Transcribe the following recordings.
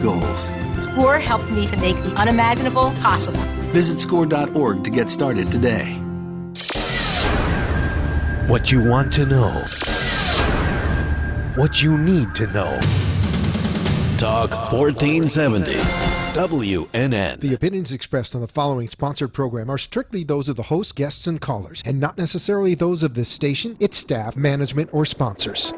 goals. SCORE helped me to make the unimaginable possible. Visit score.org to get started today. What you want to know. What you need to know. Talk 1470. WNN. The opinions expressed on the following sponsored program are strictly those of the host, guests, and callers, and not necessarily those of this station, its staff, management, or sponsors.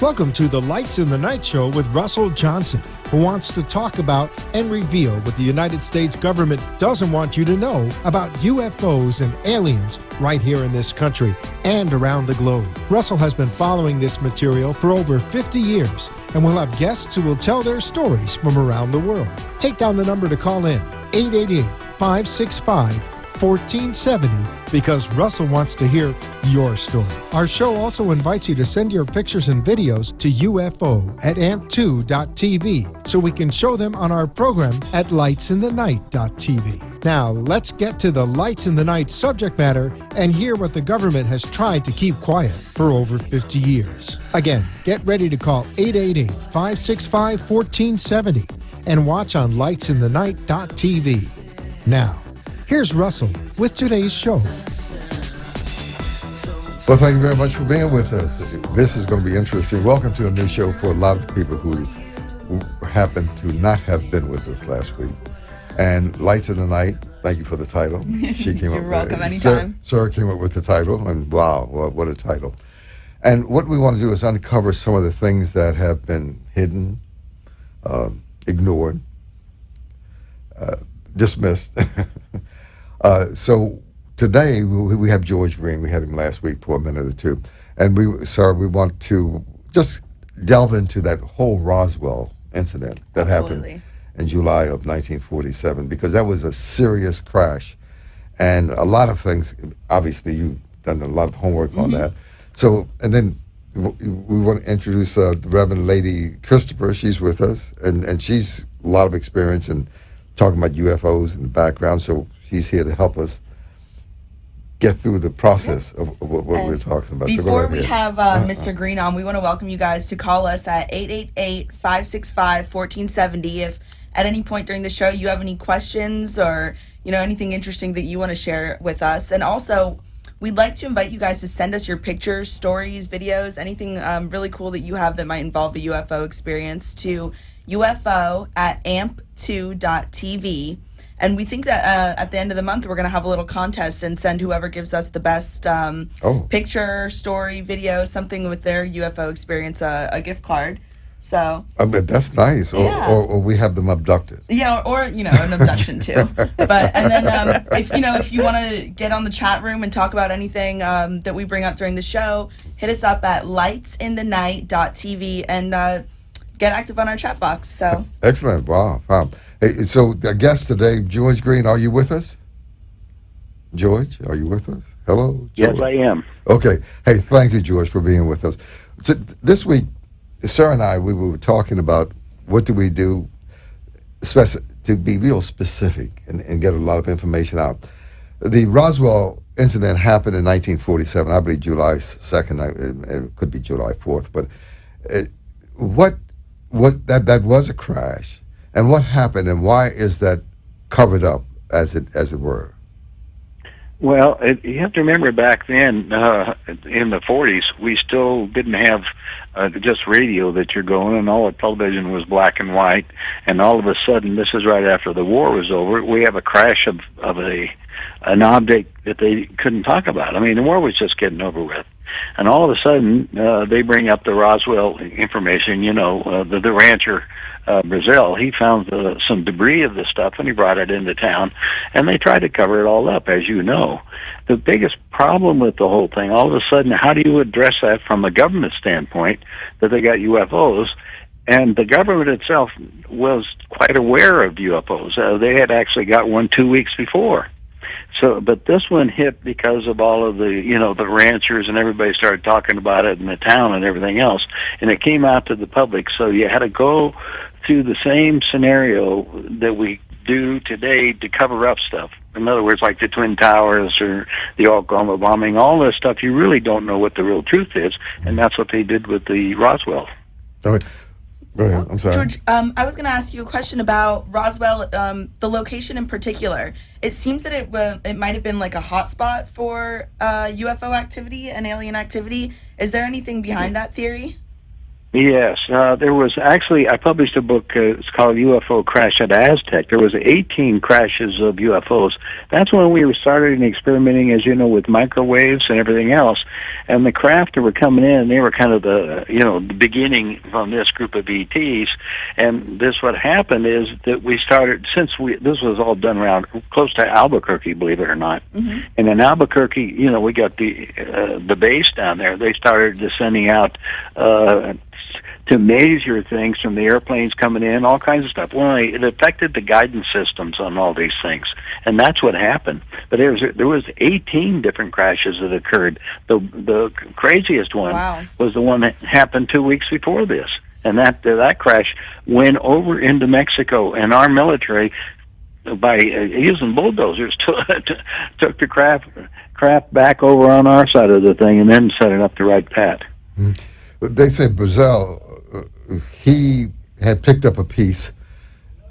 Welcome to the Lights in the Night Show with Russell Johnson, who wants to talk about and reveal what the United States government doesn't want you to know about UFOs and aliens right here in this country and around the globe. Russell has been following this material for over 50 years and will have guests who will tell their stories from around the world. Take down the number to call in, 888-565-1470, because Russell wants to hear your story. Our show also invites you to send your pictures and videos to UFO@amp2.tv so we can show them on our program at lightsinthenight.tv. Now, let's get to the Lights in the Night subject matter and hear what the government has tried to keep quiet for over 50 years. Again, get ready to call 888-565-1470 and watch on lightsinthenight.tv. Now, here's Russell with today's show. Well, thank you very much for being with us. This is going to be interesting. Welcome to a new show for a lot of people who happen to not have been with us last week. And Lights in the Night, thank you for the title. She came You're up welcome with anytime. Sarah came up with the title, and wow, what a title. And what we want to do is uncover some of the things that have been hidden, ignored, dismissed. So today we have George Green. We had him last week for a minute or two, and we want to just delve into that whole Roswell incident that happened in July of 1947, because that was a serious crash, and a lot of things. Obviously, you've done a lot of homework on that. So, and then we want to introduce the Reverend Lady Christopher. She's with us, and she's a lot of experience in talking about UFOs in the background, so she's here to help us get through the process of what we're talking about. Before we have Mr. Green on, we want to welcome you guys to call us at 888-565-1470 if at any point during the show you have any questions or anything interesting that you want to share with us. And also, we'd like to invite you guys to send us your pictures, stories, videos, anything really cool that you have that might involve a UFO experience to UFO@amp2.tv. And we think that at the end of the month, we're going to have a little contest and send whoever gives us the best picture, story, video, something with their UFO experience, a gift card. So I mean, that's nice. Or we have them abducted. Yeah, or an abduction too. And then if you want to get on the chat room and talk about anything that we bring up during the show, hit us up at lightsinthenight.tv and get active on our chat box. So excellent. Wow. Hey, so our guest today, George Green, are you with us? George, are you with us? Hello, George. Yes, I am. Okay. Hey, thank you, George, for being with us. So this week, Sarah and I, we were talking about what do we do to be real specific and get a lot of information out. The Roswell incident happened in 1947, I believe July 2nd, it could be July 4th, but that was a crash, and what happened, and why is that covered up, as it were? Well, you have to remember back then, in the 40s, we still didn't have just radio that you're going, and all the television was black and white, and all of a sudden, this is right after the war was over, we have a crash of an object that they couldn't talk about. I mean, the war was just getting over with. And all of a sudden, they bring up the Roswell information, the rancher, Brazil, he found some debris of the stuff, and he brought it into town, and they tried to cover it all up, as you know. The biggest problem with the whole thing, all of a sudden, how do you address that from a government standpoint, that they got UFOs? And the government itself was quite aware of UFOs. They had actually got one 2 weeks before. So, but this one hit because of all of the, the ranchers, and everybody started talking about it in the town and everything else, and it came out to the public. So you had to go through the same scenario that we do today to cover up stuff. In other words, like the Twin Towers or the Oklahoma bombing, all this stuff, you really don't know what the real truth is, and that's what they did with the Roswell. Go ahead. I'm sorry. George, I was going to ask you a question about Roswell, the location in particular. It seems that it might have been like a hotspot for UFO activity and alien activity. Is there anything behind that theory? Yes, there was actually, I published a book, it's called UFO Crash at Aztec. There was 18 crashes of UFOs. That's when we started experimenting, as you know, with microwaves and everything else. And the craft that were coming in, they were kind of the beginning from this group of ETs. And what happened is that we started, this was all done around close to Albuquerque, believe it or not. Mm-hmm. And in Albuquerque, we got the base down there. They started sending out, to measure things from the airplanes coming in, all kinds of stuff. Well, it affected the guidance systems on all these things, and that's what happened. But there was 18 different crashes that occurred. The craziest one was the one that happened 2 weeks before this, and that crash went over into Mexico, and our military, by using bulldozers, took the craft back over on our side of the thing, and then set it up the right path. Mm-hmm. They say Brazil, he had picked up a piece,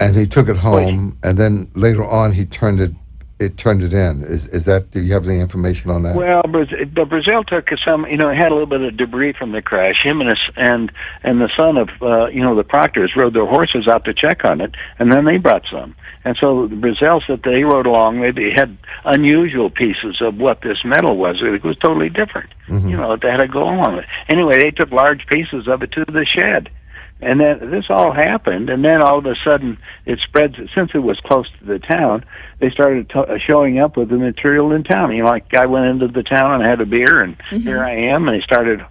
and he took it home, and then later on he turned it in. Is that? Do you have any information on that? Well, Brazil took some. It had a little bit of debris from the crash. Him and the son of the Proctors rode their horses out to check on it, and then they brought some. And so Brazil said they rode along. They had unusual pieces of what this metal was. It was totally different. Mm-hmm. They had to go along with it. Anyway, they took large pieces of it to the shed. And then this all happened, and then all of a sudden it spread. Since it was close to the town, they started showing up with the material in town. Like guy went into the town and had a beer, and here I am, and he started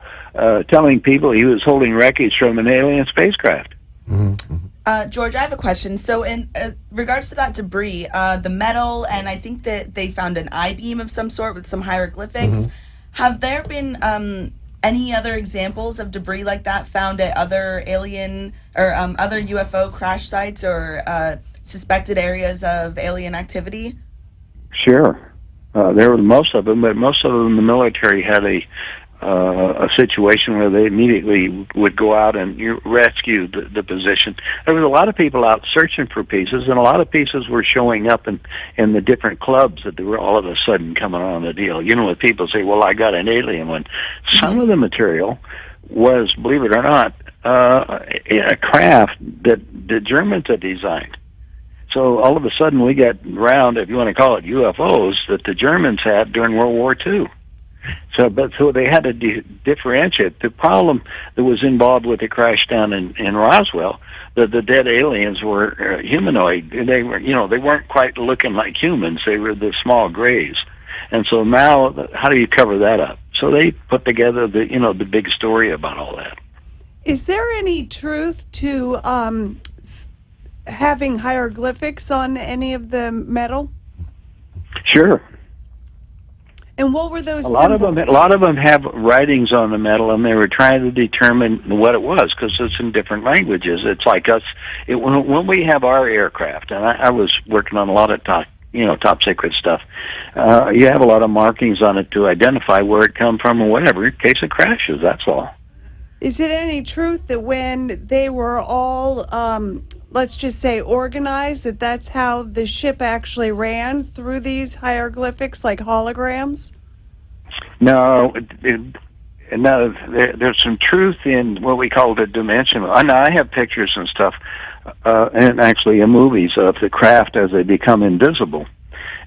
telling people he was holding wreckage from an alien spacecraft. Mm-hmm. George, I have a question. So in regards to that debris, the metal, and I think that they found an I-beam of some sort with some hieroglyphics. Mm-hmm. Have there been any other examples of debris like that found at other alien or other UFO crash sites or suspected areas of alien activity? Sure. There were most of them, but most of them the military had a situation where they immediately would go out and rescue the position. There was a lot of people out searching for pieces, and a lot of pieces were showing up in the different clubs that they were all of a sudden coming on the deal. When people say, well, I got an alien one. Some of the material was, believe it or not, a craft that the Germans had designed. So all of a sudden we got around, if you want to call it UFOs, that the Germans had during World War II. So they had to differentiate. The problem that was involved with the crash down in Roswell, the dead aliens were humanoid. They weren't quite looking like humans. They were the small grays. And so now, how do you cover that up? So they put together the big story about all that. Is there any truth to having hieroglyphics on any of the metal? Sure. And what were those A lot of them have writings on the metal, and they were trying to determine what it was because it's in different languages. It's like us when we have our aircraft, and I was working on a lot of top secret stuff. You have a lot of markings on it to identify where it come from or whatever in case it crashes. That's all. Is it any truth that when they were all, let's just say, organized, that's how the ship actually ran through these hieroglyphics, like holograms? No, there's some truth in what we call the dimensional. I have pictures and stuff, and actually in movies of the craft as they become invisible.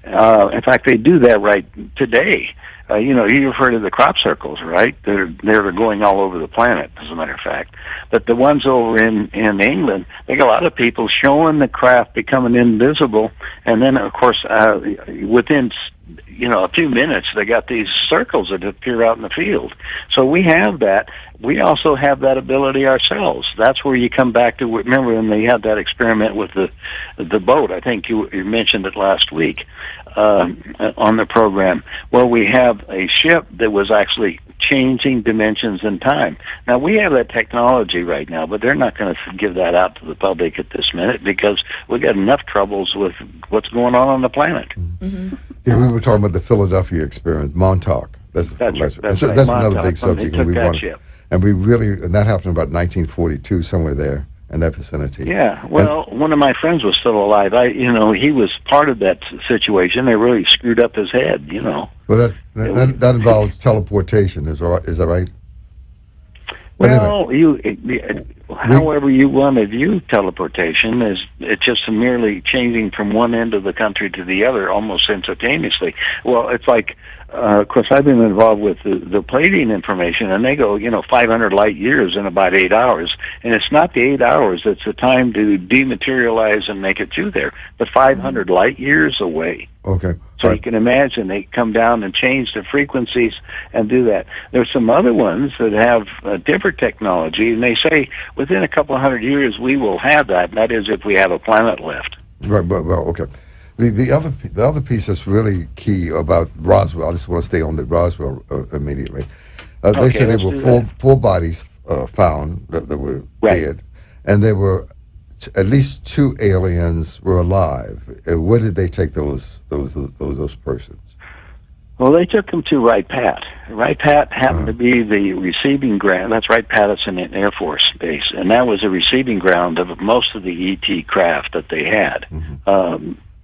In fact, they do that right today. You've heard of the crop circles, right? They're going all over the planet, as a matter of fact. But the ones over in England, they got a lot of people showing the craft becoming invisible, and then, of course, within a few minutes, they got these circles that appear out in the field. So we have that. We also have that ability ourselves. That's where you come back to. Remember when they had that experiment with the boat? I think you mentioned it last week on the program. Well, we have a ship that was actually changing dimensions in time. Now, we have that technology right now, but they're not going to give that out to the public at this minute because we got enough troubles with what's going on the planet. Yeah, we were talking about the Philadelphia experiment, Montauk. That's right, that's Montauk, another big when subject. they took that ship. And that happened about 1942, somewhere there in that vicinity. Yeah, well, one of my friends was still alive. He was part of that situation. They really screwed up his head, Well, that involves teleportation. Is that right? But well, however you want to view teleportation, it's just merely changing from one end of the country to the other almost instantaneously. Well, it's like, of course, I've been involved with the plating information, and they go, 500 light years in about 8 hours. And it's not the 8 hours, it's the time to dematerialize and make it through there. But 500 light years away. Okay. So you can imagine they come down and change the frequencies and do that. There's some other ones that have different technology, and they say within a couple of 100 years we will have that. And that is if we have a planet left. Right. Well, okay. The other piece that's really key about Roswell. I just want to stay on the Roswell immediately. They say there were four bodies found that were dead, and there were at least 2 aliens were alive. Where did they take those persons? Well, they took them to Wright-Patt. Wright-Patt happened to be the receiving ground. That's Wright-Patterson Air Force Base, and that was a receiving ground of most of the ET craft that they had.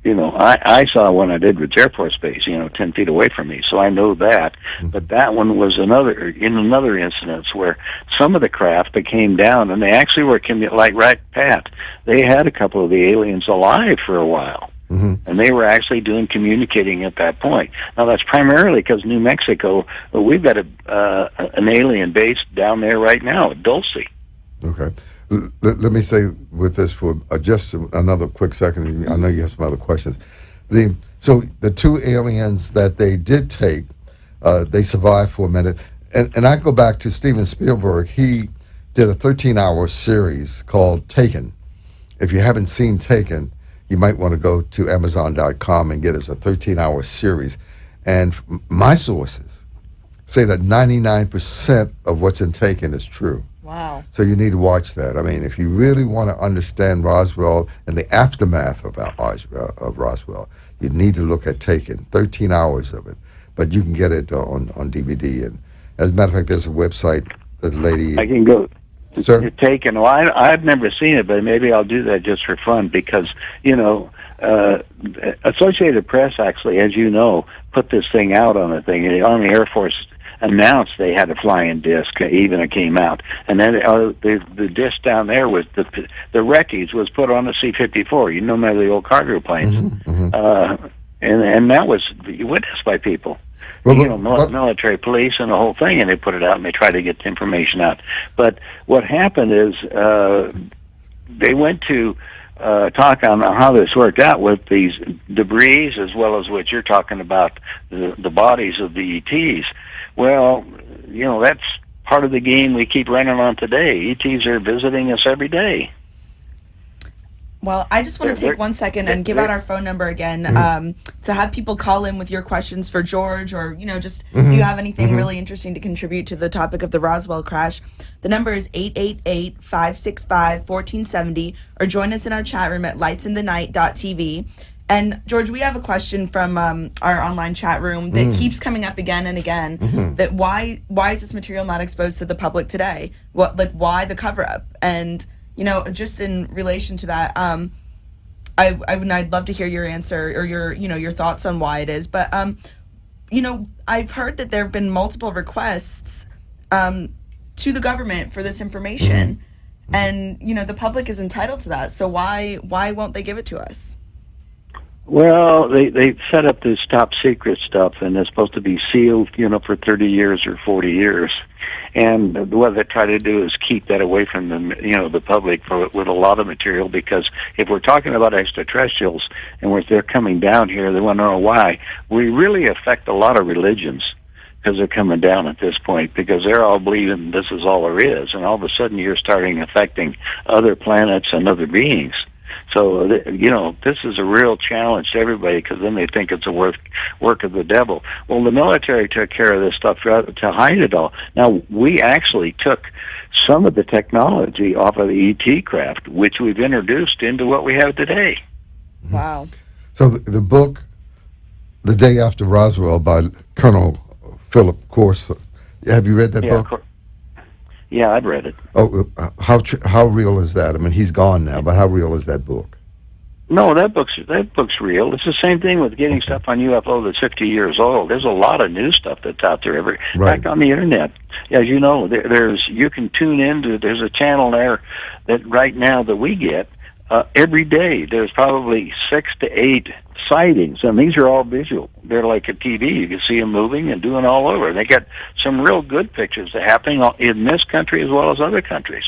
I saw one I did with Air Force Base, 10 feet away from me, so I know that. But that one was another instance where some of the craft that came down, and they actually were like Wright-Patt. They had a couple of the aliens alive for a while. And they were actually communicating at that point. Now, that's primarily because New Mexico, we've got an alien base down there right now at Dulce. Okay. Let me say with this for just another quick second. I know you have some other questions. So the 2 aliens that they did take, they survived for a minute. And I go back to Steven Spielberg. He did a 13-hour series called Taken. If you haven't seen Taken, you might want to go to Amazon.com and get us a 13-hour series. And my sources say that 99% of what's in Taken is true. Wow. So you need to watch that. I mean, if you really want to understand Roswell and the aftermath of Roswell, you need to look at Taken, 13 hours of it. But you can get it on DVD. And as a matter of fact, there's a website that the lady... I can go... Sir? Taken. Well, I've never seen it, but maybe I'll do that just for fun because, Associated Press actually, as you know, put this thing out on a thing. The Army Air Force announced they had a flying disc, even it came out. And then the disc down there was the wreckage was put on the C-54. Remember the old cargo planes. And that was witnessed by people. Military police and the whole thing, and they put it out and they tried to get the information out. But what happened is they went to talk on how this worked out with these debris as well as what you're talking about, the bodies of the ETs. Well, that's part of the game we keep running on today. ETs are visiting us every day. Well, I just want to take 1 second and give out our phone number again to have people call in with your questions for George or, just if you have anything really interesting to contribute to the topic of the Roswell crash. The number is 888-565-1470 or join us in our chat room at lightsinthenight.tv. And, George, we have a question from our online chat room that keeps coming up again and again, that why is this material not exposed to the public today? Why the cover-up? And... just in relation to that, I'd love to hear your answer or your thoughts on why it is. But, I've heard that there have been multiple requests to the government for this information. And, the public is entitled to that. So why won't they give it to us? Well, they set up this top secret stuff, and it's supposed to be sealed, for 30 years or 40 years. And what they try to do is keep that away from the public with a lot of material, because if we're talking about extraterrestrials and they're coming down here, they want to know why. We really affect a lot of religions because they're coming down at this point, because they're all believing this is all there is, and all of a sudden you're starting affecting other planets and other beings. So, this is a real challenge to everybody because then they think it's a work of the devil. Well, the military took care of this stuff to hide it all. Now, we actually took some of the technology off of the ET craft, which we've introduced into what we have today. Wow. So the book, The Day After Roswell by Colonel Philip Corso, have you read that book? Yeah, I've read it. Oh, how real is that? I mean, he's gone now, but how real is that book? No, that book's real. It's the same thing with getting stuff on UFO that's 50 years old. There's a lot of new stuff that's out there. In fact, on the internet, as you know, you can tune into. There's a channel there that right now that we get every day. There's probably 6 to 8 sightings, and these are all visual. They're like a TV. You can see them moving and doing all over. They got some real good pictures that are happening in this country as well as other countries.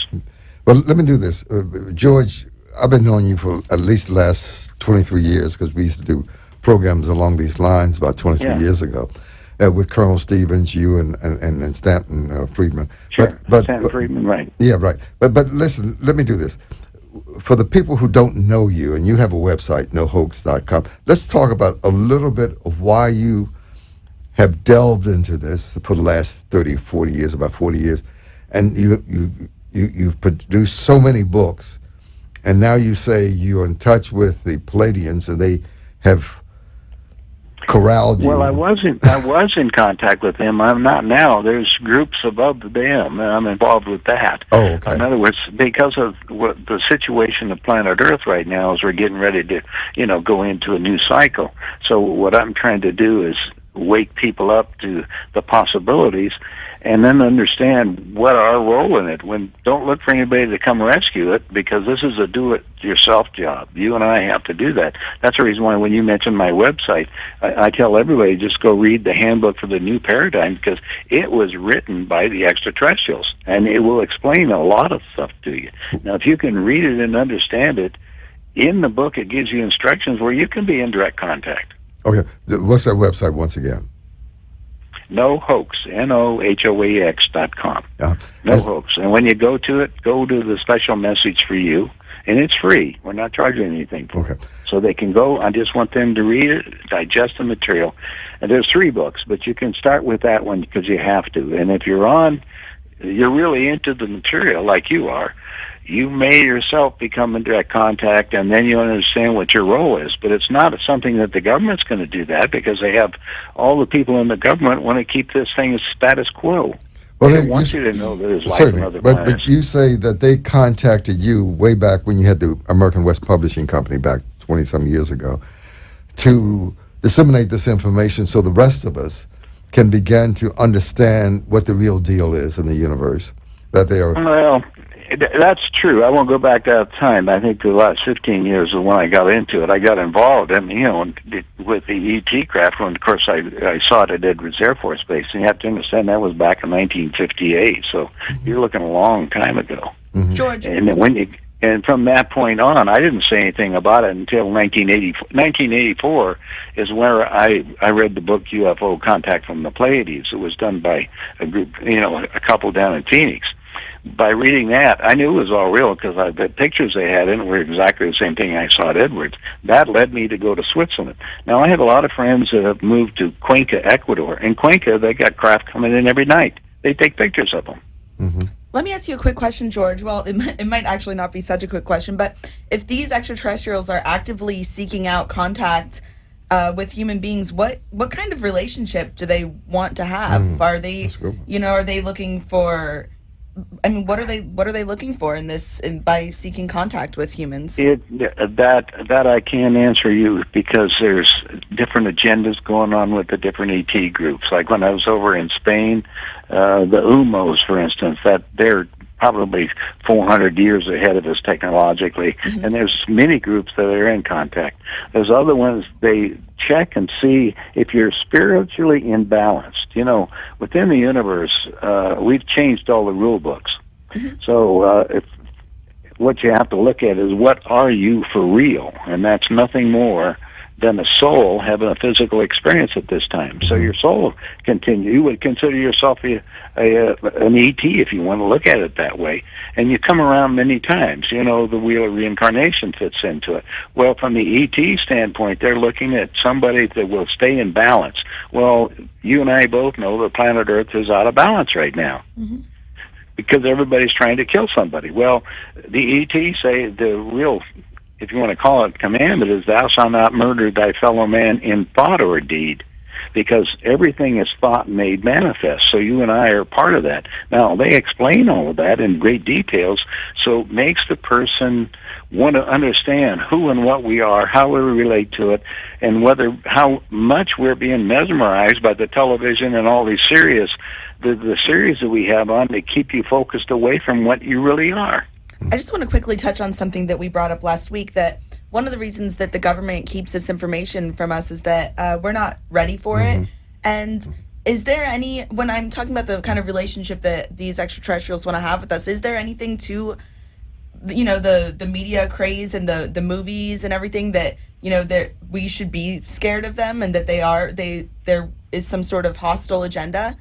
Well, let me do this, George. I've been knowing you for at least the last 23 years because we used to do programs along these lines about 23 years ago with Colonel Stevens, you and Stanton Friedman. Sure, Stanton Friedman, right. Yeah, right. But listen, let me do this. For the people who don't know you, and you have a website, nohoax.com, let's talk about a little bit of why you have delved into this for the last 30, 40 years, about 40 years, and you've produced so many books. And now you say you're in touch with the Palladians, and they have corralled you. Well, I was in contact with them. I'm not now. There's groups above them, and I'm involved with that. Oh, okay. In other words, because of what the situation of planet Earth right now is, we're getting ready to, go into a new cycle. So what I'm trying to do is wake people up to the possibilities, and then understand what our role in it. Don't look for anybody to come rescue it, because this is a do-it-yourself job. You and I have to do that. That's the reason why when you mentioned my website, I tell everybody just go read the Handbook for the New Paradigm, because it was written by the extraterrestrials, and it will explain a lot of stuff to you. Now, if you can read it and understand it, in the book it gives you instructions where you can be in direct contact. Okay. What's that website once again? NoHoax, NoHoax.com. No hoax. And when you go to it, go to the special message for you, and it's free. We're not charging anything for it. So they can go. I just want them to read it, digest the material. And there's 3 books, but you can start with that one because you have to. And if you're really into the material like you are, you may yourself become in direct contact, and then you understand what your role is. But it's not something that the government's going to do that, because they have all the people in the government want to keep this thing as status quo. Well, they want you to know that there's life on other planets. But you say that they contacted you way back when you had the American West Publishing Company back 20-some years ago to disseminate this information so the rest of us can begin to understand what the real deal is in the universe. That they are... Well, that's true. I won't go back that time. I think the last 15 years is when I got into it. I got involved, with the ET craft when, of course, I saw it at Edwards Air Force Base. And you have to understand that was back in 1958. So you're looking a long time ago. Mm-hmm. George. And from that point on, I didn't say anything about it until 1984 is where I read the book UFO Contact from the Pleiades. It was done by a group, a couple down in Phoenix. By reading that, I knew it was all real because the pictures they had in it were exactly the same thing I saw at Edwards. That led me to go to Switzerland. Now, I have a lot of friends that have moved to Cuenca, Ecuador. In Cuenca, they got craft coming in every night. They take pictures of them. Mm-hmm. Let me ask you a quick question, George. Well, it might actually not be such a quick question, but if these extraterrestrials are actively seeking out contact with human beings, what kind of relationship do they want to have? Are they, are they looking for... what are they looking for by seeking contact with humans? That I can't answer you, because there's different agendas going on with the different ET groups. Like when I was over in Spain, the UMOs, for instance, that they're probably 400 years ahead of us technologically, and there's many groups that are in contact. There's other ones, they check and see if you're spiritually imbalanced. Within the universe, we've changed all the rule books. So if what you have to look at is, what are you for real? And that's nothing more than a soul having a physical experience at this time. So your soul continue. You would consider yourself an ET if you want to look at it that way. And you come around many times. You know, the wheel of reincarnation fits into it. Well, from the ET standpoint, they're looking at somebody that will stay in balance. Well, you and I both know that planet Earth is out of balance right now. Because everybody's trying to kill somebody. Well, the ET say the real, if you want to call it commandment, is thou shalt not murder thy fellow man in thought or deed, because everything is thought made manifest. So you and I are part of that. Now, they explain all of that in great details, so it makes the person want to understand who and what we are, how we relate to it, and how much we're being mesmerized by the television and all these the series that we have on to keep you focused away from what you really are. I just want to quickly touch on something that we brought up last week, that one of the reasons that the government keeps this information from us is that we're not ready for it. And is there any, when I'm talking about the kind of relationship that these extraterrestrials want to have with us, is there anything to, you know, the media craze and the movies and everything that, you know, that we should be scared of them and that there is some sort of hostile agenda?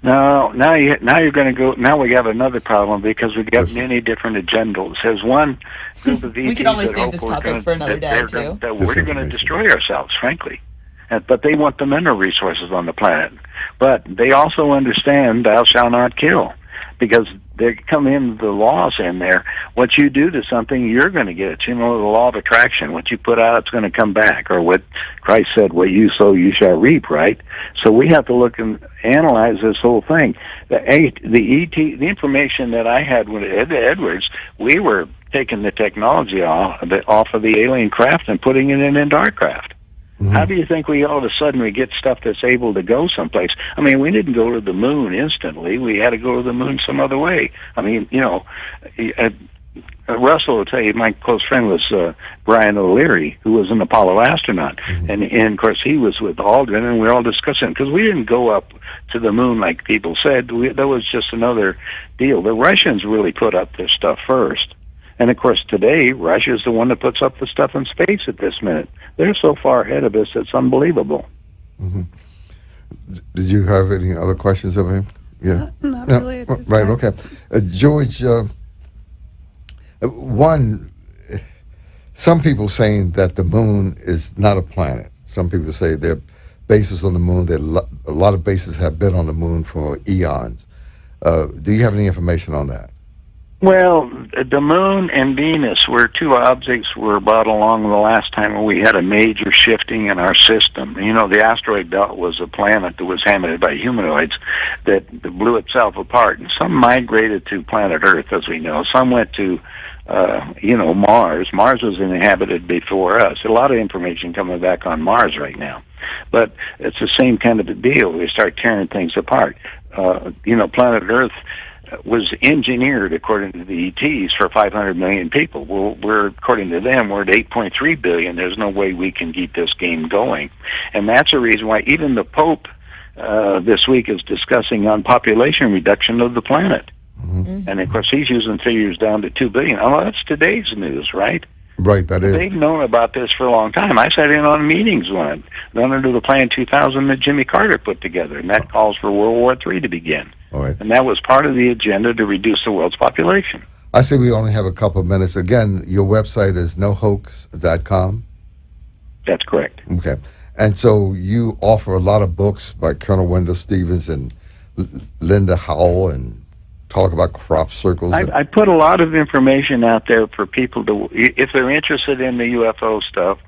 No, now you're going to go. Now we have another problem because we've got many different agendas. There's one group of ETs we can always that save hope this we're topic gonna, for another day, too. That we're going to destroy ourselves, frankly. But they want the mineral resources on the planet. But they also understand thou shalt not kill, because they come in the laws in there. What you do to something, you're going to get it. You know, the law of attraction. What you put out, it's going to come back. Or what Christ said, what you sow, you shall reap, right? So we have to look and analyze this whole thing. The information that I had with Ed Edwards, we were taking the technology off of the alien craft and putting it in our craft. How do you think we all of a sudden we get stuff that's able to go someplace? I mean, we didn't go to the moon instantly. We had to go to the moon some other way. I mean, you know, Russell will tell you, my close friend was Brian O'Leary, who was an Apollo astronaut. And of course, he was with Aldrin, and we were all discussing, because we didn't go up to the moon like people said. That was just another deal. The Russians really put up this stuff first. And, of course, today, Russia's the one that puts up the stuff in space at this minute. They're so far ahead of us, it's unbelievable. Did you have any other questions of him? Yeah. Not really at this right, time. okay. George, some people saying that the moon is not a planet. Some people say there are bases on the moon. A lot of bases have been on the moon for eons. Do you have any information on that? Well, the moon and Venus were two objects were brought along the last time when we had a major shifting in our system. You know, the asteroid belt was a planet that was inhabited by humanoids that blew itself apart. And some migrated to planet Earth, as we know. Some went to, Mars. Mars was inhabited before us. A lot of information coming back on Mars right now. But it's the same kind of a deal. We start tearing things apart. Planet Earth was engineered, according to the ETs, for 500 million people. We're according to them, we're at 8.3 billion. There's no way we can keep this game going. And that's a reason why even the Pope this week is discussing on population reduction of the planet. And, of course, he's using figures down to 2 billion. Oh, that's today's news, right? Right, that is. They've known about this for a long time. I sat in on meetings when under the Plan 2000 that Jimmy Carter put together, and that calls for World War III to begin. All right. And that was part of the agenda to reduce the world's population. I see we only have a couple of minutes. Again, your website is nohoax.com? That's correct. Okay. And so you offer a lot of books by Colonel Wendell Stevens and Linda Howell and talk about crop circles. I put a lot of information out there for people to, if they're interested in the UFO stuff,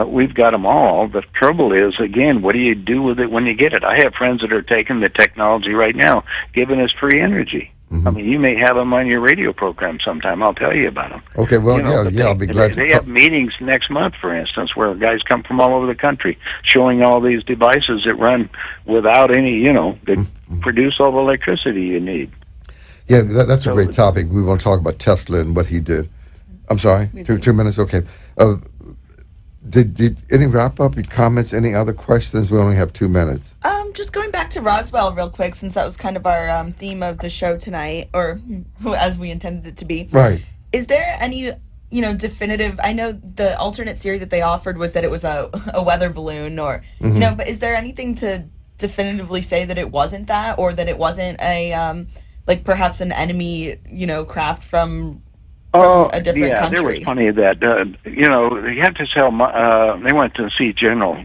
we've got them all. The trouble is, again, what do you do with it when you get it? I have friends that are taking the technology right now, giving us free energy. I mean, you may have them on your radio program sometime. I'll tell you about them. Okay, well, I'll be glad to They have meetings next month, for instance, where guys come from all over the country showing all these devices that run without any, that produce all the electricity you need. Yeah, that's a great topic. We want to talk about Tesla and what he did. I'm sorry, 2 minutes? Okay. Did any wrap-up, comments, any other questions? We only have 2 minutes. Just going back to Roswell real quick, since that was kind of our theme of the show tonight, or as we intended it to be. Right. Is there any definitive? I know the alternate theory that they offered was that it was a weather balloon, or but is there anything to definitively say that it wasn't that, or that it wasn't a like perhaps an enemy craft from a different country? There was plenty of that. You have to tell. They went to see General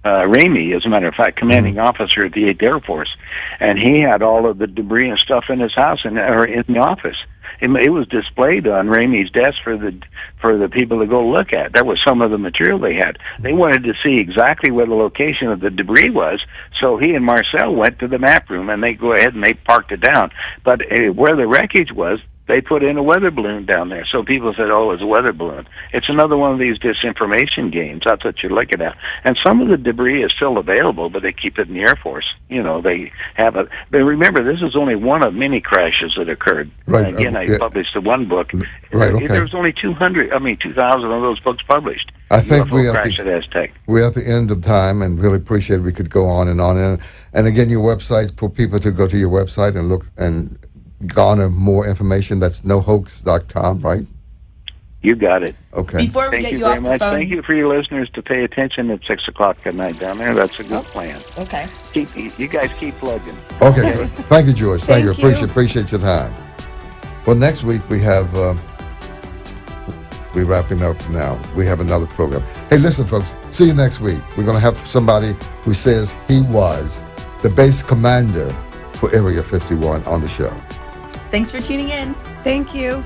Ramey, as a matter of fact, commanding officer at the 8th Air Force, and he had all of the debris and stuff in his house or in the office. It was displayed on Ramey's desk for the people to go look at. That was some of the material they had. They wanted to see exactly where the location of the debris was, so he and Marcel went to the map room, and they go ahead and they parked it down. But where the wreckage was, they put in a weather balloon down there. So people said, oh, it's a weather balloon. It's another one of these disinformation games. That's what you're looking at. And some of the debris is still available, but they keep it in the Air Force. They have it. But remember, this is only one of many crashes that occurred. Right. Again, I published the one book. Right, okay. There was only 2,000 of those books published. I think we're at the end of time, and really appreciate we could go on. And again, your website, for people to go to your website and look and garner more information. That's nohoax.com, right? You got it. Okay. Before we get you off the phone, thank you for your listeners to pay attention at 6:00 at night down there. That's a good plan. Okay. You guys keep plugging. Okay. Good. Thank you, George. Thank you. Thank you. Appreciate your time. Well, next week we have. We're wrapping up now. We have another program. Hey, listen, folks. See you next week. We're going to have somebody who says he was the base commander for Area 51 on the show. Thanks for tuning in. Thank you.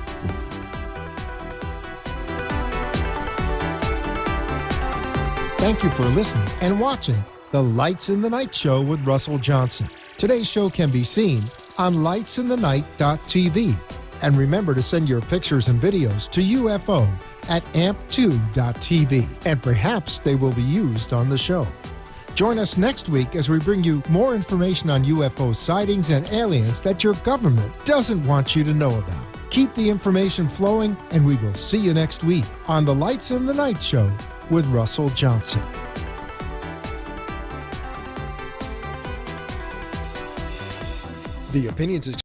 Thank you for listening and watching The Lights in the Night Show with Russell Johnson. Today's show can be seen on lightsinthenight.tv. And remember to send your pictures and videos to UFO at amp2.tv. And perhaps they will be used on the show. Join us next week as we bring you more information on UFO sightings and aliens that your government doesn't want you to know about. Keep the information flowing, and we will see you next week on The Lights in the Night Show with Russell Johnson. The opinions